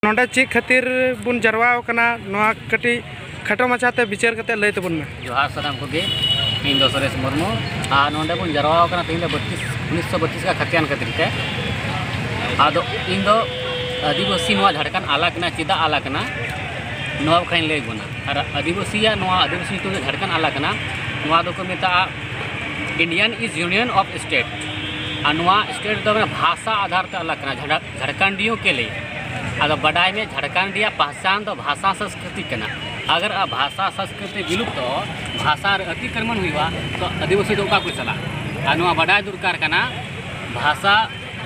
नोंडे check खातिर बुन जरवाव कना नोआ कटी खटो माछाते विचार कते लय तबुन में जोहार सलाम को गे इन दो सुरेश मुर्मू आ नोंडे बुन जरवाव कना तीन 1932 का खतियान खातिर ते आदो इन दो आदिवासी नोआ झारखंड आला कना चिदा आला कना नोआ खाइन लय गुना और आदिवासी या नोआ आदिवासी तो झारखंड आला कना नोआ दो को मेता Indian is union of state आ नोआ स्टेट दो भाषा आधार ते आला कना झारखंडियों के लिए अगर बड़ाई में झारखंडिया पहचान तो भाषा संस्कृति कना अगर आ भाषा संस्कृति विलुप्त हो भाषा अतिक्रमण हुआ तो आदिवासी तो का चला आ बड़ाई दरकार कना भाषा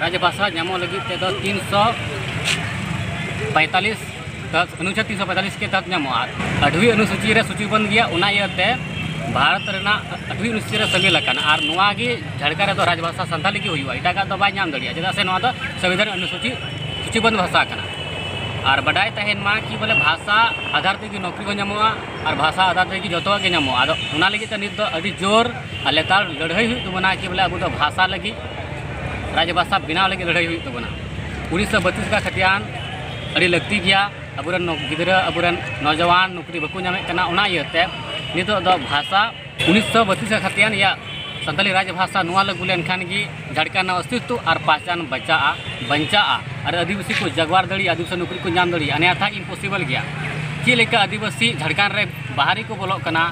राजभाषा नामो लगी ते 345 अनुच्छेद 345 के तहत नामो 8वीं अनुसूची रे सूचीबद्ध गया उना इयते भारत रेना 8वीं अनुसूची रे समेल कना आर नोआ गे झारखंड रे राजभाषा संथाली के हुआ इटा तो बाय नाम दड़िया चेदा से नोआ तो संविधान अनुसूची सूचीबद्ध भाषा कना और बड़ाई तहन मा कि बोले भाषा आधार ते नौकरी को नामोआ और भाषा आधार ते जो के नामोआ आदो उना लगी तो नित अभी जोर लेतार लड़ाई हुई तो बना कि बोले अब तो भाषा लगी राजभाषा बिना लगी लड़ाई हुई तो बना 1932 का खतियान अड़ी लगती गया अबुरन गिदरा अबुरन नौजवान नौकरी बकु नामे कना उना इयते नितो दो भाषा 1932 का खतियान या संताली राजभाषा नुआ लगू लेनखान की झारखंड अस्तित्व और पहचान बचा और आदिवासी को जगवार दड़ी आदिवासी नौकरी को नाम दड़ी अन्यथा इम्पॉसिबल गया चेलेका आदिवासी झारखंड रे बाहरी को बोलो कना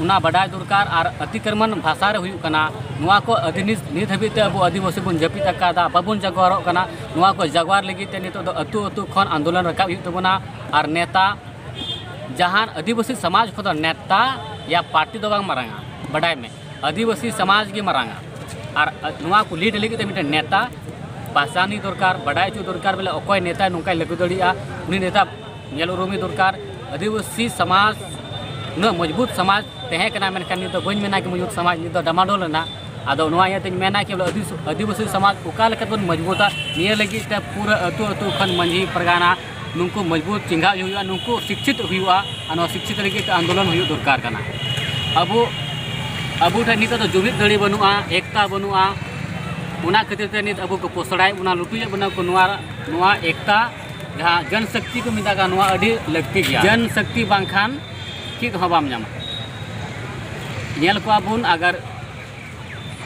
उना बड़ाई दरकार और अतिक्रमण भाषा रे हुयु कना नुआ को नित हबीते अब आदिवासी बन जपित अकादा बाबुन जगवारो कना नुआ को जगवार लगी ते नितो अतु अतु खन आंदोलन रकाब हुयु तबना और नेता जहां आदिवासी समाज को नेता या पार्टी दो बांग मारांगा बड़ाई में आदिवासी समाज के मारांगा और नुआ को लीड लगी ते मिटे नेता पहचानी दरकार बड़ाई चो दरकार बोले अकय नेता नुका लगू दड़िया उनी नेता नेल उरुमी दरकार आदिवासी समाज न मजबूत समाज तहे कना मेनखान नितो बन मेना कि मजबूत समाज नितो डमाडोल ना आदो नुआ याते मेना कि आदिवासी समाज उका लेका बन मजबूता निये लगी ते पूरा अतु अतु खन मंझी परगाना नुको मजबूत चिंगा हुआ नुको शिक्षित हुआ शिक्षित लगी आंदोलन हुई दरकार कना अबू ठे नित तो जुमिद दड़ी बनुआ एकता बनुआ उना खातिर ते नित अबू को पोसड़ाई उना लुटुय बना को नुआ एकता जहाँ जनशक्ति को मिता नुआ अडी लगती गया जनशक्ति बांखान चीज हो बाम नामा नेल को बुन अगर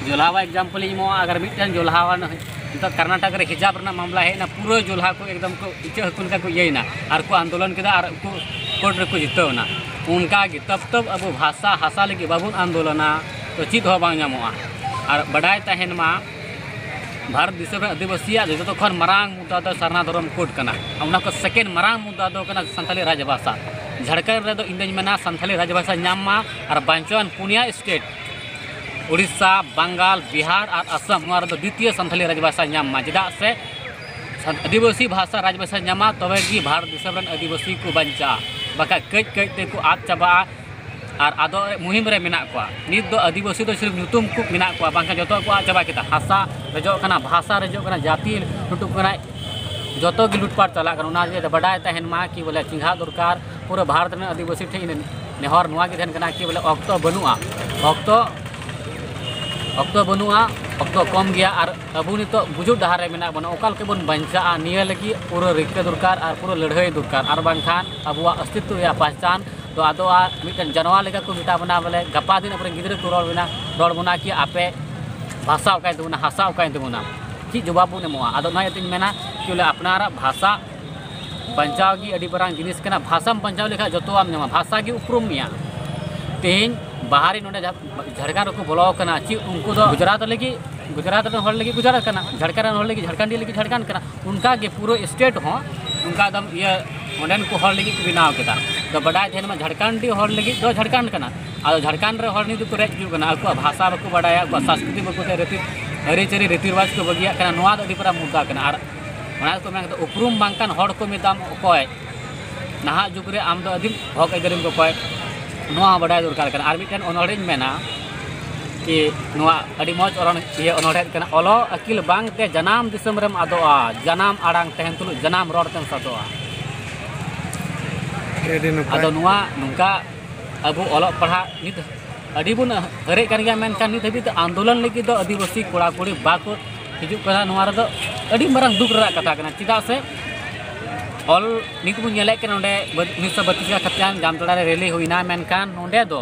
जोल्हावा एग्जाम्पल इमो अगर मिटन जोल्हावा तो कर्नाटक रे हिजाब रना मामला है ना पूरा जोल्हा को एकदम को इचे हकुन का को यही ना और को आंदोलन किदा और को कोर्ट रे को जितवना उनका गे तब अब भाषा हासा लगी बाबुन आंदोलना तो चीज हो बांग नामोआ और बड़ाई तहन मा भारत दिसम आदिवासी जो खन मारांग मुद्दा दो सरना धर्म कोड कना उना को सेकेंड मारांग मुद्दा दो कना संथाली राजभाषा झारखंड रे दो इंदन मेना संथाली राजभाषा नाम मा और बांचवन पुनिया स्टेट उड़ीसा बंगाल बिहार और असम नुआ रे दो द्वितीय संथाली राजभाषा नाम मा चेदा से आदिवासी भाषा राजभाषा नामा तबे कि भारत दिसम रन आदिवासी को बंचा बाका कई कई ते को आद चाबा और आदो मुहिम रे मेना को नित दो आदिवासी दो सिर्फ नुतुम को मेना को बांका जतो को आद चाबा किता हासा रजो कना भाषा रजो कना जाति लुटुक कना जतो की लुटपाट चला कना उना जे बड़ाई तहन मा कि बोले चिंघा दरकार पूरा भारत में आदिवासी ठे नेहर नुआ के धन कना कि बोले अक्तो बनुआ अक्तो बनुआ अक्तो कम गया और अबू नित बुजुर्ग डहार रे मेना बना ओकाल के बन बंचा निये लगी पूरा रिक्के दरकार और पूरा लड़ाई दरकार और बांखान अबुआ अस्तित्व या पहचान तो आदो मिटन जनवा लेका को मिटा बना बोले गपा दिन अपने गिदरे को रोड बना कि आपे भाषा ओकाय तबना हासा ओकाय तबना कि जवाब ने मोआ आदो ना यतिन मेना कि बोले अपनारा भाषा बंचाव की अड़ी बरांग जिनिस कना भाषा बंचाव लेखा जतो आम नमा भाषा की उपरुम मिया तेन बाहरी नोडे झारखंड को बोलो कना ची उनको दो गुजरात लगी गुजरात कना झारखंड लगी झारखंडी लगी झारखंड कना उनका के पूरा स्टेट हो उनका एकदम ये ओंडेन को हर लगी बनाव केदा तो बड़ाई थेन में झारखंडी हर लगी दो झारखंड कना आ झारखंड रे हर नि तो रेज जु कना को भाषा बको बड़ाया को संस्कृति बको ते रीति रिवाज को बगिया कना नोआ दो दिपरा मुद्दा कना और ओना को मैं उपरुम बांकान हर को मिताम कोय नहा जुग रे आम दो अधिम हक अदरिम को कोय नोआ बड़ाई दरकार कना और मिटन अनोड़िन मेना कि नोआ अड़ी मौज ये अनोड़े कना ओलो अकिल बांग ते जनाम दिसम रेम आदोआ जनाम आड़ांग तहन तुलु जनाम रोड तेम सदोआ आदो नुआ नुका अबू ओलो पढ़ा नित अड़ी बुन हरे कर गया मेनखान नित हबी आंदोलन लगी दो आदिवासी कोड़ा कोड़ी बाको हिजु कना नुआ रे दो अड़ी मरंग दुख रा कथा कना चिदा से ऑल निक बन नेले के नोडे 1932 खत्यान जामतड़ा रे रैली हुईना मेनकान नोडे दो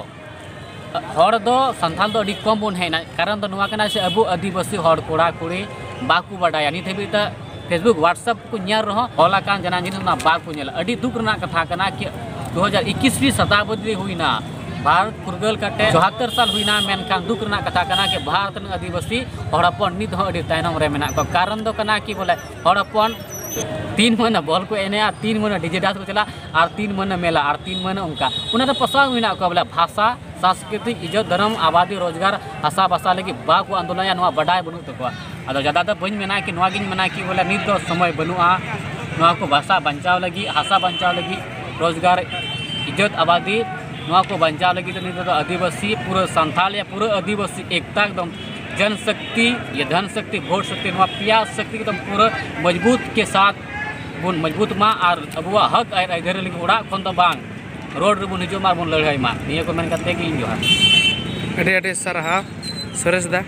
हर दो संथाल दो अडी कम बन हेना कारण दो नोआ कना से अबु आदिवासी हर कोड़ा कुड़ी बाकू बडाया नित हेबिता फेसबुक व्हाट्सएप को न्यार रहो होला कान जना जिन ना बाकू नेला अडी दुख रना कथा कना कि 2021वीं शताब्दी हुईना भारत फुरगल कटे 74 साल हुईना मेनकान दुख रना कथा कना कि भारत रन आदिवासी हड़पन नित हो अडी तायनम रे मेना को कारण दो कना कि बोले हड़पन 3 महीना बॉल को एने 3 महीना डीजे डांस को चला और 3 महीना मेला और 3 महीना उनका उन्हें तो पसा हुईना को बोले भाषा सांस्कृतिक इज्जत धर्म आबादी रोजगार हसा बसा लगी बाकू आंदोलन या बड़ा बनू तक अद ज़्यादा तो बन मेना कि मेना कि बोले नित दो समय बनुआ को भाषा बचाव लगी हसा बचाव लगी रोजगार इज्जत आबादी को बचाव लगी तो नित आदिवासी पूरा संथाल या पूरा आदिवासी एकता एकदम जनशक्ति या धन शक्ति भोट शक्ति प्यास शक्ति एकदम पूरा मजबूत के साथ बन मजबूत मा और अब हक आधार लगी उड़ा खन तो बांग रोड रे बन हिजो मा बन लड़ाई मा निया को मेन करते कि इन जोहार अडे अडे सरहा सरस दा